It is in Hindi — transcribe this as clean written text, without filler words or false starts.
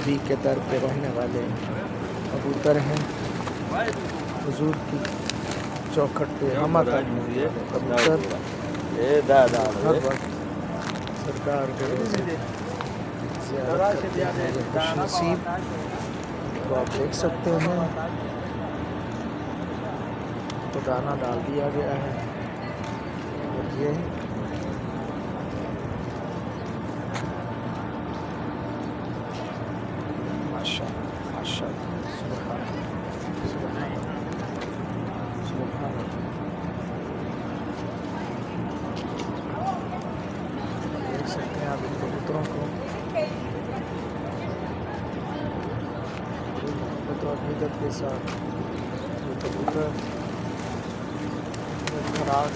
नबी के दर पे रहने वाले कबूतर हैं। हुजूर की चौखट पे हम करने वाले कबूतर हर वक्त सरकार के ज़ियारत करते हैं। ये खुशनसीब को आप देख सकते हैं, तो दाना डाल दिया गया है। और ये माशाअल्लाह माशाअल्लाह सुभान सुभान सुभान। देख सकते हैं आप इन कबूतरों को मोहब्बत और हिदत के साथ। ये कबूतर खराश